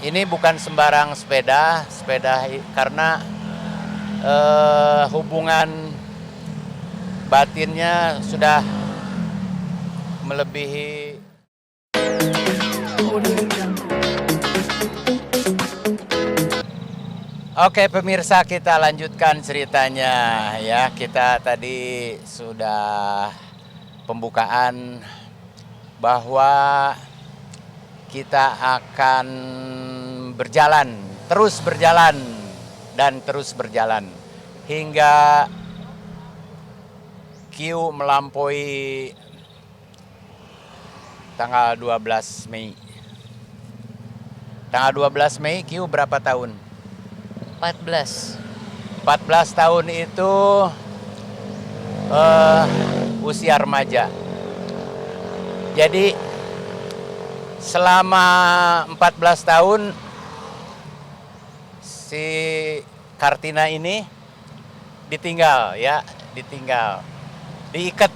Ini bukan sembarang sepeda, karena hubungan batinnya sudah melebihi. Oke pemirsa, kita lanjutkan ceritanya ya. Kita tadi sudah pembukaan bahwa kita akan terus berjalan dan terus berjalan hingga Q melampaui tanggal 12 Mei. Tanggal 12 Mei Q berapa tahun? 14. 14 tahun itu usia remaja. Jadi selama 14 tahun si Kartina ini ditinggal, diikat,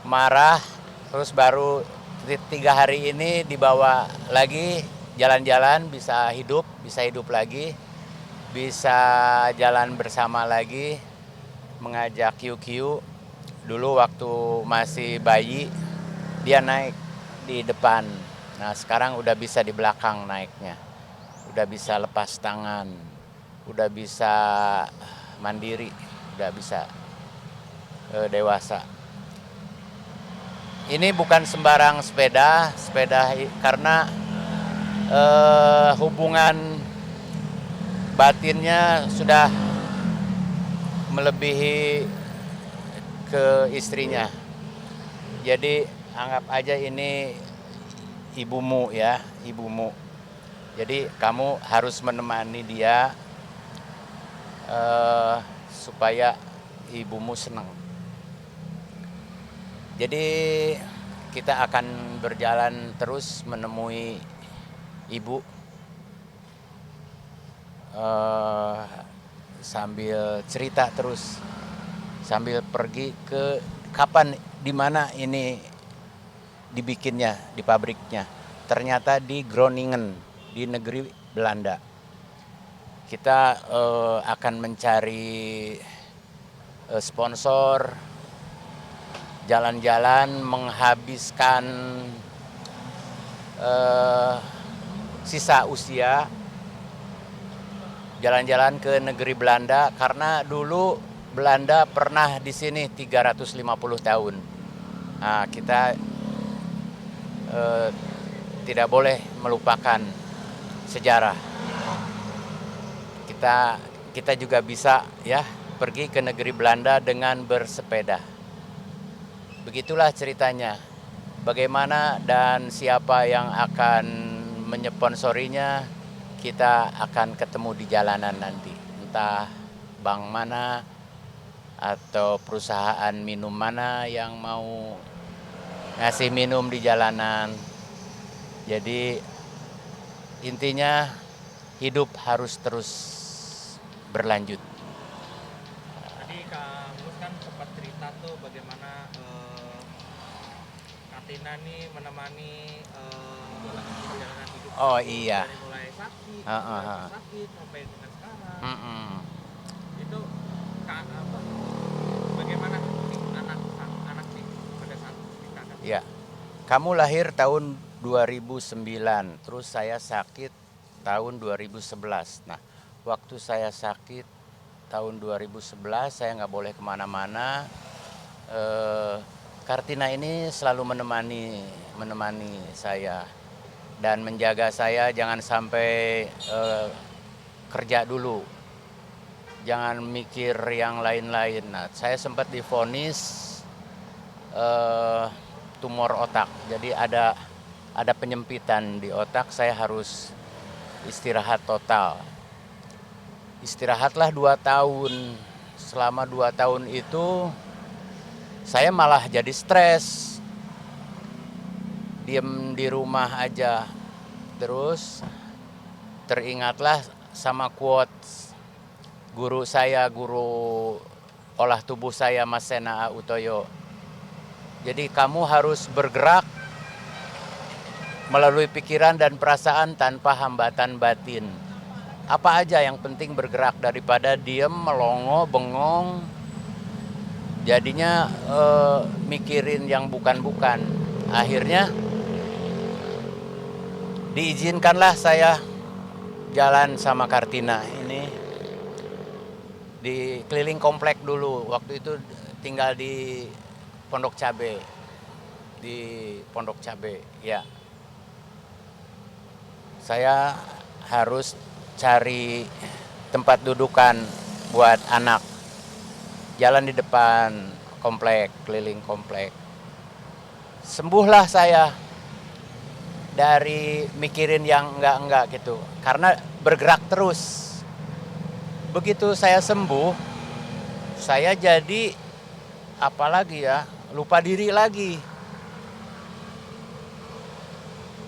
marah, terus baru 3 hari ini dibawa lagi jalan-jalan, bisa hidup lagi, bisa jalan bersama lagi, mengajak QQ. Dulu waktu masih bayi dia naik di depan, nah sekarang udah bisa di belakang naiknya, udah bisa lepas tangan, udah bisa mandiri, udah bisa dewasa. Ini bukan sembarang sepeda karena hubungan batinnya sudah melebihi ke istrinya. Jadi anggap aja ini ibumu ya, ibumu. Jadi kamu harus menemani dia supaya ibumu senang. Jadi kita akan berjalan terus menemui ibu sambil cerita terus, sambil pergi ke kapan, di mana ini dibikinnya, di pabriknya. Ternyata di Groningen, di negeri Belanda. Kita akan mencari sponsor, jalan-jalan, menghabiskan sisa usia, jalan-jalan ke negeri Belanda, karena dulu Belanda pernah di sini 350 tahun. Nah, kita tidak boleh melupakan sejarah. Kita juga bisa ya pergi ke negeri Belanda dengan bersepeda. Begitulah ceritanya. Bagaimana dan siapa yang akan menyponsorinya, kita akan ketemu di jalanan nanti. Entah bank mana atau perusahaan minum mana yang mau ngasih minum di jalanan. Jadi intinya hidup harus terus berlanjut. Tadi Kak Mus kan sempat cerita tuh bagaimana Katina nih menemani perjalanan hidup. Oh iya. Dari mulai sakit, sampai dengan sekarang. Itu bagaimana anak nih pada saat nikah? Ya, kamu lahir tahun 2009, terus saya sakit tahun 2011. Nah, waktu saya sakit tahun 2011, saya nggak boleh kemana-mana. Kartina ini selalu menemani saya dan menjaga saya jangan sampai kerja dulu, jangan mikir yang lain-lain. Nah, saya sempat divonis tumor otak, jadi ada penyempitan di otak, saya harus istirahat total. Istirahatlah 2 tahun. Selama 2 tahun itu saya malah jadi stres, diem di rumah aja. Terus teringatlah sama quotes guru saya, guru olah tubuh saya, Mas Sena Utoyo. Jadi kamu harus bergerak melalui pikiran dan perasaan tanpa hambatan batin. Apa aja yang penting bergerak daripada diem, melongo, bengong. Jadinya mikirin yang bukan-bukan. Akhirnya diizinkanlah saya jalan sama Kartina ini di keliling komplek dulu. Waktu itu tinggal di Pondok Cabe. Di Pondok Cabe, ya. Saya harus cari tempat dudukan buat anak. Jalan di depan komplek, keliling komplek. Sembuhlah saya dari mikirin yang enggak gitu. Karena bergerak terus. Begitu saya sembuh, saya jadi apalagi ya, lupa diri lagi.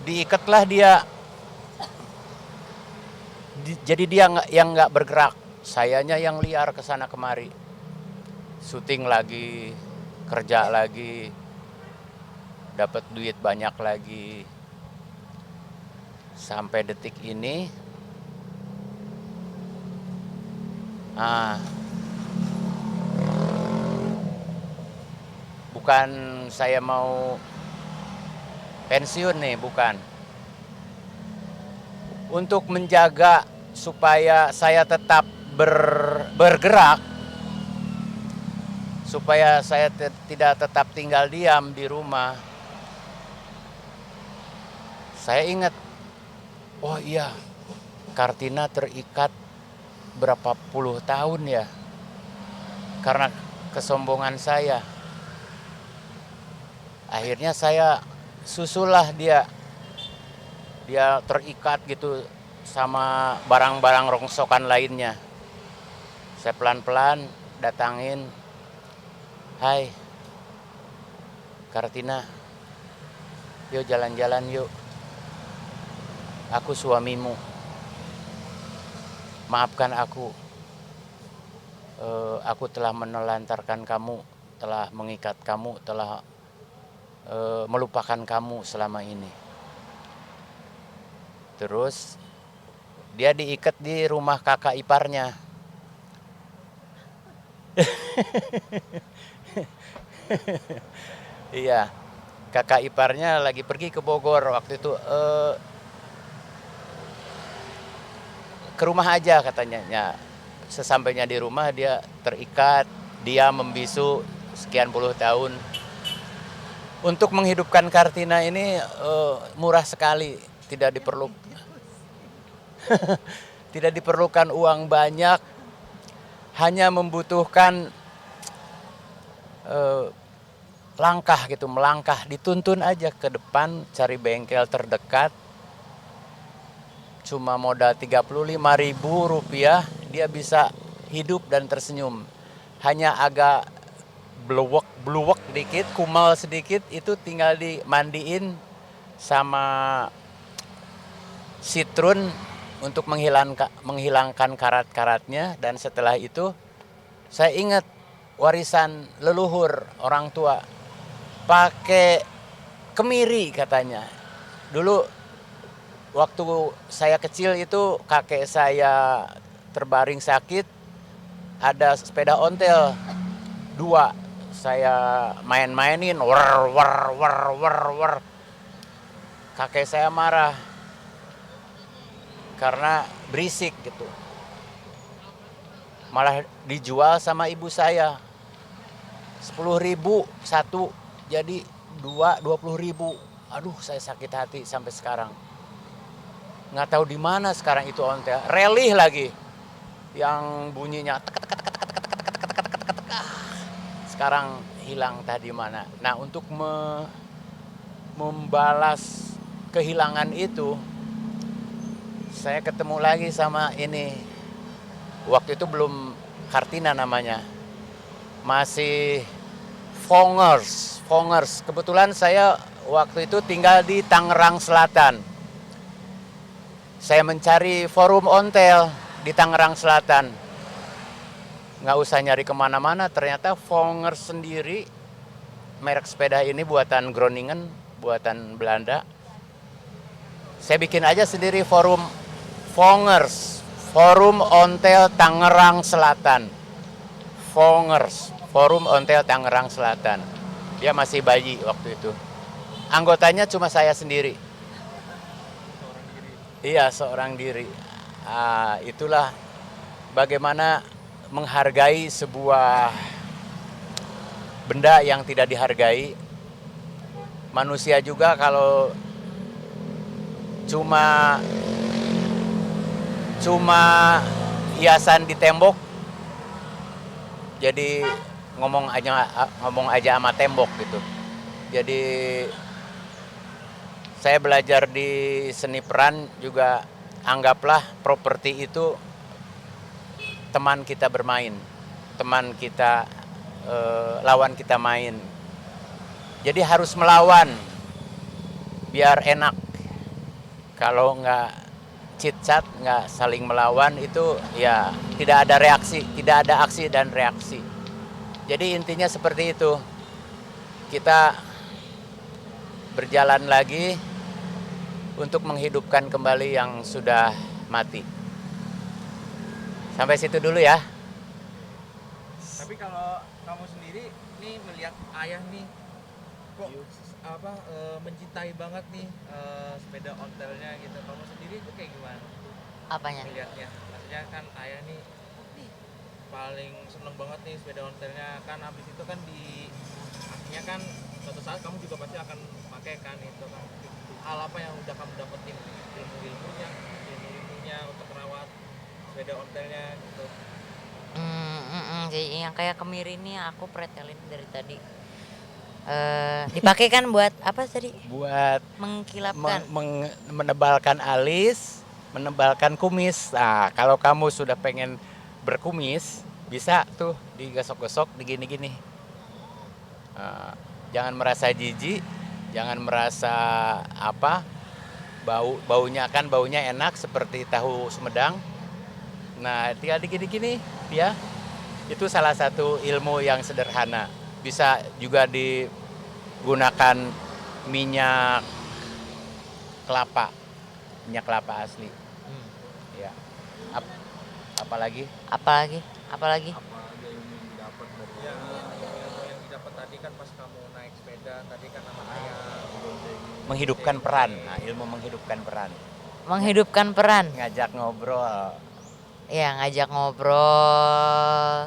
Diikatlah dia. Jadi dia yang nggak bergerak, sayanya yang liar ke sana kemari. Syuting lagi, kerja lagi, dapat duit banyak lagi. Sampai detik ini, bukan saya mau pensiun nih, bukan. Untuk menjaga supaya saya tetap bergerak, supaya saya tidak tetap tinggal diam di rumah. Saya ingat, oh iya, Kartina terikat berapa puluh tahun ya, karena kesombongan saya. Akhirnya saya susullah dia terikat gitu sama barang-barang rongsokan lainnya. Saya pelan-pelan datangin, hai Kartina, yuk jalan-jalan yuk, aku suamimu, maafkan aku telah menelantarkan kamu, telah mengikat kamu, telah melupakan kamu selama ini. Terus dia diikat di rumah kakak iparnya. Iya, kakak iparnya lagi pergi ke Bogor waktu itu, ke rumah aja katanya. Ya, sesampainya di rumah dia terikat, dia membisu sekian puluh tahun. Untuk menghidupkan Kartina ini murah sekali, tidak diperlukan uang banyak, hanya membutuhkan langkah gitu, melangkah, dituntun aja ke depan, cari bengkel terdekat, cuma modal Rp35.000, dia bisa hidup dan tersenyum. Hanya agak bluwek dikit, kumal sedikit, itu tinggal dimandiin sama sitrun untuk menghilangkan karat-karatnya. Dan setelah itu saya ingat warisan leluhur orang tua, pakai kemiri katanya. Dulu waktu saya kecil itu kakek saya terbaring sakit, ada sepeda ontel 2, saya main-mainin, war. Kakek saya marah karena berisik gitu. Malah dijual sama ibu saya. 10.000 satu, jadi 20.000. Aduh, saya sakit hati sampai sekarang. Nggak tahu di mana sekarang itu ontel. Relih lagi, yang bunyinya tek. Sekarang hilang tadi mana. Nah, untuk membalas kehilangan itu, saya ketemu lagi sama ini. Waktu itu belum Kartina namanya, masih Fongers. Kebetulan saya waktu itu tinggal di Tangerang Selatan. Saya mencari forum ontel di Tangerang Selatan. Nggak usah nyari kemana-mana, ternyata Fongers sendiri, merek sepeda ini buatan Groningen, buatan Belanda. Saya bikin aja sendiri forum Fongers, Forum Ontel Tangerang Selatan. Fongers, Forum Ontel Tangerang Selatan. Dia masih bayi waktu itu. Anggotanya cuma saya sendiri. Seorang diri. Iya, seorang diri. Itulah bagaimana menghargai sebuah benda yang tidak dihargai. Manusia juga kalau cuma hiasan di tembok, jadi ngomong aja sama tembok gitu. Jadi saya belajar di seni peran juga, anggaplah properti itu teman kita bermain, teman kita lawan kita main. Jadi harus melawan biar enak. Kalau nggak chit-chat, nggak saling melawan, itu ya tidak ada reaksi, tidak ada aksi dan reaksi. Jadi intinya seperti itu. Kita berjalan lagi untuk menghidupkan kembali yang sudah mati. Sampai situ dulu ya. Tapi kalau kamu sendiri nih melihat ayah nih kok mencintai banget nih sepeda ontelnya gitu. Kamu sendiri tuh kayak gimana Apanya? melihatnya? Maksudnya kan ayah nih paling seneng banget nih sepeda ontelnya, kan habis itu kan di akhirnya kan suatu saat kamu juga pasti akan pakai kan itu kan. Hal apa yang udah kamu dapetin, ilmunya untuk merawat sepeda ontelnya gitu? Jadi yang kayak kemiri ini aku pretelin dari tadi. Dipakai kan buat apa tadi? Buat Mengkilapkan. menebalkan alis, menebalkan kumis. Nah, kalau kamu sudah pengen berkumis, bisa tuh digosok-gosok, digini-gini. Jangan merasa jijik, jangan merasa baunya enak seperti tahu Sumedang. Nah, tinggal digini-gini ya. Itu salah satu ilmu yang sederhana. Bisa juga digunakan minyak kelapa asli. Ya. Apalagi? Apalagi? Apa aja ilmu yang didapat dari ilmu yang didapat tadi kan pas kamu naik sepeda tadi kan sama ayah Menghidupkan peran. Nah, ilmu menghidupkan peran. Menghidupkan peran. Ngajak ngobrol. Ya, ngajak ngobrol.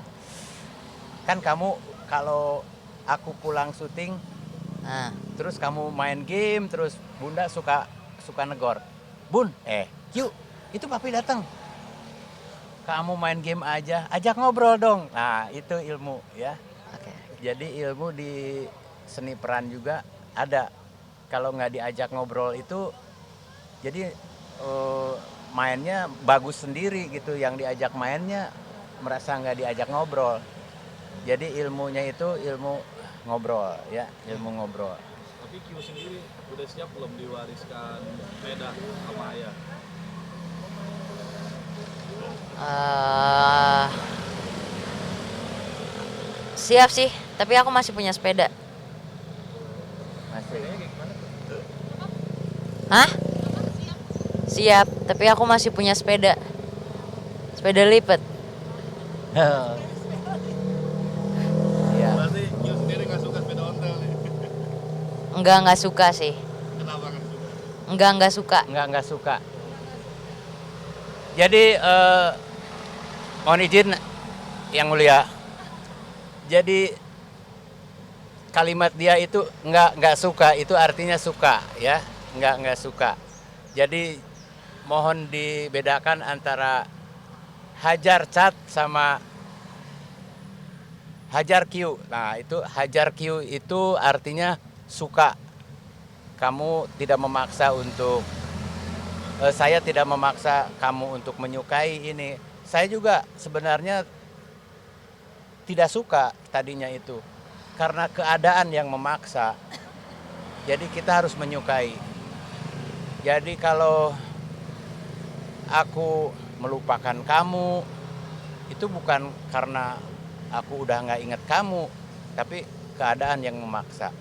Kan kamu kalau aku pulang syuting, Nah, terus kamu main game, terus Bunda suka negor. Bun, yuk, itu papi datang. Kamu main game aja, ajak ngobrol dong. Nah, itu ilmu ya. oke. Jadi ilmu di seni peran juga ada. Kalau nggak diajak ngobrol itu, jadi mainnya bagus sendiri gitu. Yang diajak mainnya merasa nggak diajak ngobrol. Jadi ilmunya itu ilmu ngobrol ya, ilmu ngobrol. Tapi Q sendiri udah siap belum diwariskan sepeda sama ayah? Siap sih, tapi aku masih punya sepeda. Masih. Hah? Siap, tapi aku masih punya sepeda. Sepeda lipat. Ya. Berarti Q sendiri nggak suka sepeda ontel nih? Enggak suka sih. Kenapa nggak suka? Enggak suka. Nggak suka. Jadi mohon izin yang mulia. Jadi kalimat dia itu nggak suka itu artinya suka ya, nggak suka. Jadi mohon dibedakan antara hajar cat sama hajar Q. Nah, itu hajar Q itu artinya suka. Kamu tidak memaksa untuk saya tidak memaksa kamu untuk menyukai ini. Saya juga sebenarnya tidak suka tadinya itu. Karena keadaan yang memaksa. Jadi kita harus menyukai. Jadi kalau aku melupakan kamu, itu bukan karena aku udah nggak ingat kamu, tapi keadaan yang memaksa.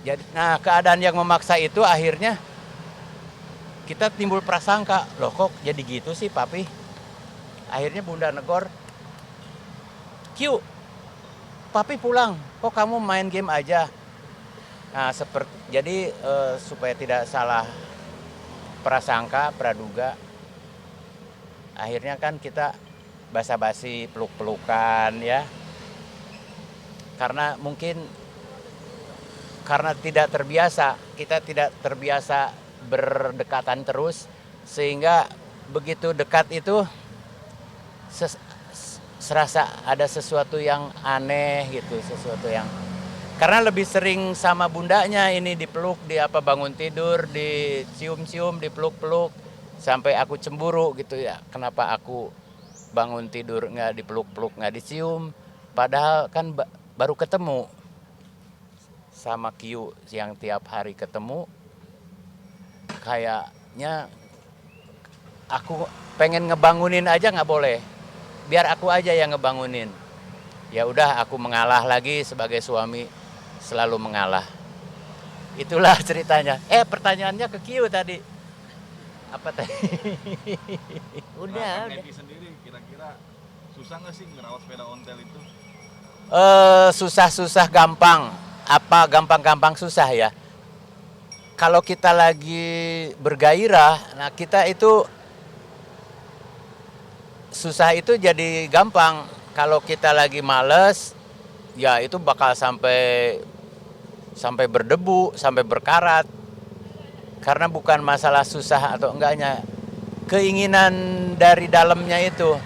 Jadi, nah keadaan yang memaksa itu akhirnya kita timbul prasangka, loh kok jadi gitu sih papi. Akhirnya Bunda negor, Q, papi pulang, kok kamu main game aja. Nah, jadi supaya tidak salah prasangka, praduga, akhirnya kan kita basa-basi, peluk-pelukan ya. Karena mungkin karena kita tidak terbiasa berdekatan terus, sehingga begitu dekat itu serasa ada sesuatu yang aneh gitu, sesuatu yang karena lebih sering sama bundanya ini dipeluk, bangun tidur, dicium-cium, dipeluk-peluk, sampai aku cemburu gitu ya. Kenapa aku bangun tidur nggak dipeluk-peluk, nggak dicium, padahal kan baru ketemu sama Q yang tiap hari ketemu. Kayaknya aku pengen ngebangunin aja nggak boleh, biar aku aja yang ngebangunin. Ya udah, aku mengalah lagi sebagai suami, selalu mengalah. Itulah ceritanya. Pertanyaannya ke Q tadi. Apa tadi? Udah. Happy sendiri kira-kira susah nggak sih ngerawat sepeda ontel itu? Susah-susah gampang. Apa gampang-gampang susah ya? Kalau kita lagi bergairah, nah kita itu susah itu jadi gampang. Kalau kita lagi males, ya itu bakal sampai berdebu, sampai berkarat. Karena bukan masalah susah atau enggaknya, keinginan dari dalamnya itu,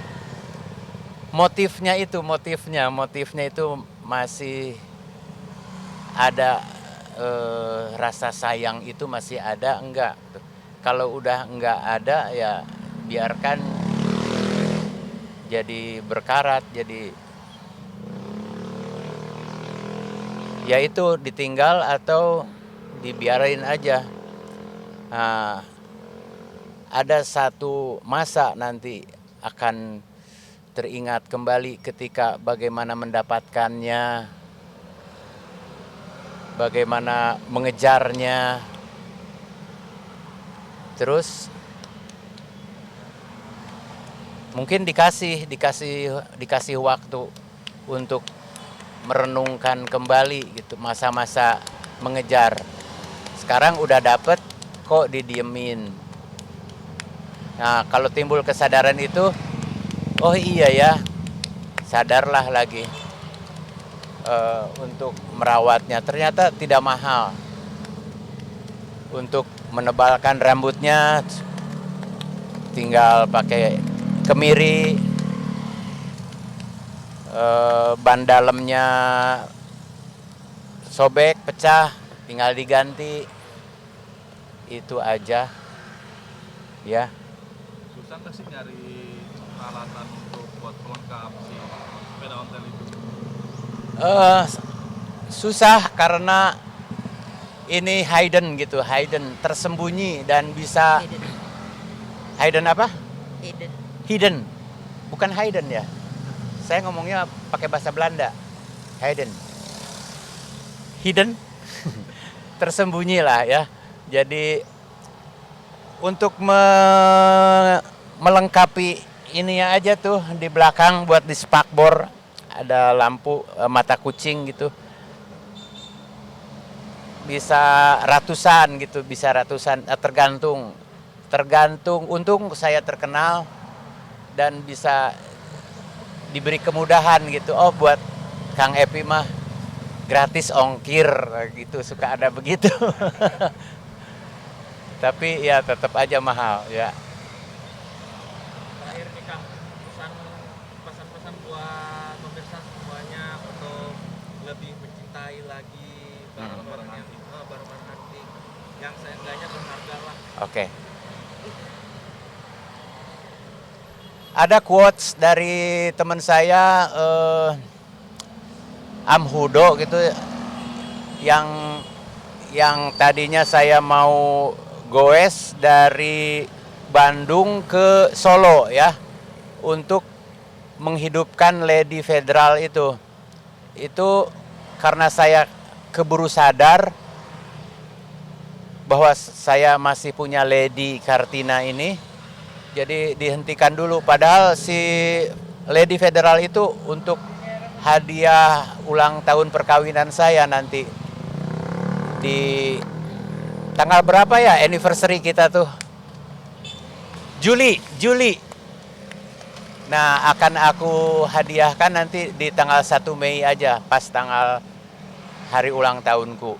motifnya itu masih ada, rasa sayang itu masih ada enggak. Kalau udah enggak ada ya biarkan jadi berkarat, jadi ya itu ditinggal atau dibiarin aja. Nah, ada satu masa nanti akan teringat kembali ketika bagaimana mendapatkannya, bagaimana mengejarnya. Terus mungkin dikasih waktu untuk merenungkan kembali gitu masa-masa mengejar. Sekarang udah dapet kok didiemin. Nah, kalau timbul kesadaran itu, oh iya ya, sadarlah lagi untuk merawatnya. Ternyata tidak mahal. Untuk menebalkan rambutnya tinggal pakai kemiri, ban dalamnya sobek, pecah, tinggal diganti, itu aja ya. Susah nggak sih nyari peralatan untuk buat pelengkap si sepeda ontel itu? Susah karena ini hidden, tersembunyi dan bisa hidden apa? Hidden, bukan hidden ya. Saya ngomongnya pakai bahasa Belanda. Hidden, tersembunyi lah ya. Jadi untuk melengkapi ininya aja tuh di belakang buat di spakbor ada lampu mata kucing gitu. Bisa ratusan, tergantung. Untung saya terkenal dan bisa diberi kemudahan gitu. Oh, buat Kang Epi mah gratis ongkir gitu, suka ada begitu. Tapi ya tetap aja mahal ya. Terakhir nih Kang, pesan-pesan buat pemirsa semuanya untuk lebih mencintai lagi barang-barang antik yang seenggaknya berharga lah. Oke. Ada quotes dari teman saya, Amhudo gitu, yang tadinya saya mau goes dari Bandung ke Solo ya, untuk menghidupkan Lady Federal itu karena saya keburu sadar bahwa saya masih punya Lady Kartina ini, jadi dihentikan dulu. Padahal si Lady Federal itu untuk hadiah ulang tahun perkawinan saya nanti di tanggal berapa ya anniversary kita tuh? Juli. Nah, akan aku hadiahkan nanti di tanggal 1 Mei aja, pas tanggal hari ulang tahunku.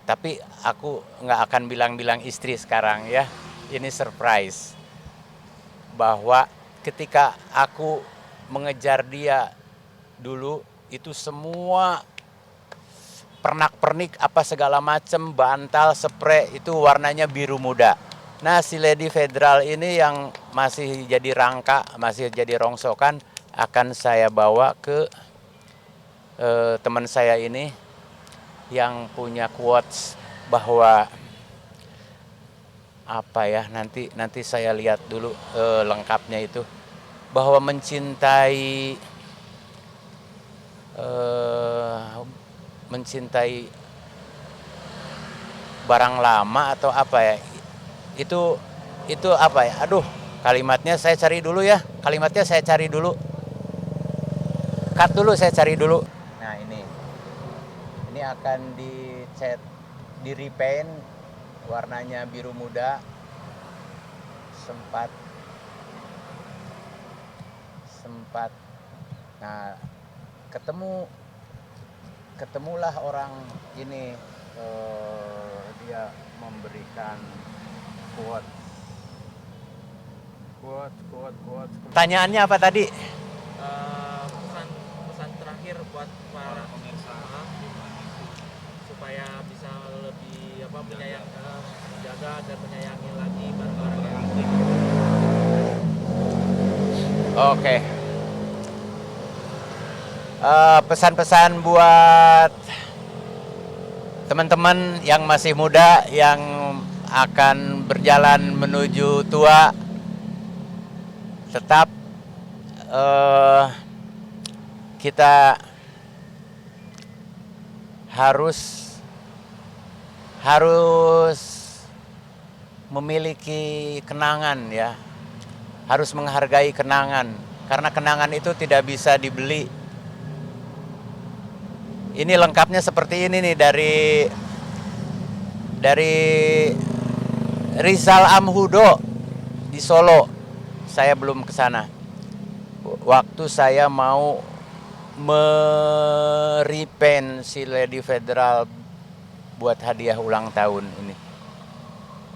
Tapi aku nggak akan bilang-bilang istri sekarang ya. Ini surprise. Bahwa ketika aku mengejar dia dulu, itu semua pernak-pernik apa segala macam, bantal, spray itu warnanya biru muda. Nah, si Lady Federal ini yang masih jadi rangka, masih jadi rongsokan, akan saya bawa ke teman saya ini yang punya quotes bahwa apa ya, nanti saya lihat dulu lengkapnya itu, bahwa mencintai barang lama atau apa ya, itu apa ya, aduh, kalimatnya saya cari dulu ya, cut dulu, saya cari dulu. Nah, ini akan dicat, di repaint, warnanya biru muda, sempat. Nah, ketemulah orang ini, dia memberikan quote. Pertanyaannya apa tadi? Pesan terakhir buat para pemirsa supaya bisa lebih menjaga dan menyayangi lagi barang-barang yang antik. Oke. Pesan-pesan buat teman-teman yang masih muda, yang akan berjalan menuju tua, tetap kita harus memiliki kenangan ya, harus menghargai kenangan, karena kenangan itu tidak bisa dibeli. Ini lengkapnya seperti ini nih, dari Rizal Amhudo di Solo. Saya belum ke sana. Waktu saya mau merepaint si Lady Federal buat hadiah ulang tahun ini.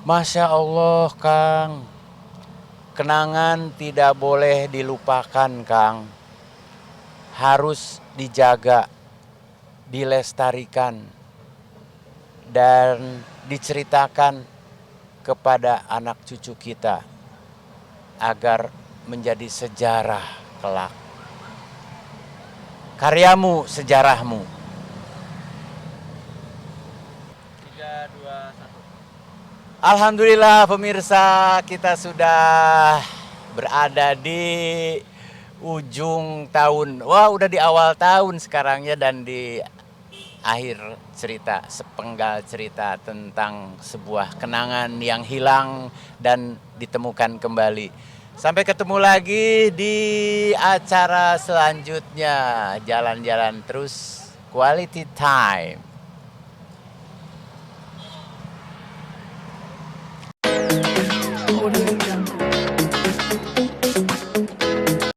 Masya Allah, Kang. Kenangan tidak boleh dilupakan, Kang. Harus dijaga, dilestarikan, dan diceritakan kepada anak cucu kita agar menjadi sejarah kelak. Karyamu, sejarahmu. 3, 2, 1. Alhamdulillah pemirsa, kita sudah berada di ujung tahun. Wah, udah di awal tahun sekarang ya, dan di akhir cerita, sepenggal cerita tentang sebuah kenangan yang hilang dan ditemukan kembali. Sampai ketemu lagi di acara selanjutnya. Jalan-jalan terus, quality time.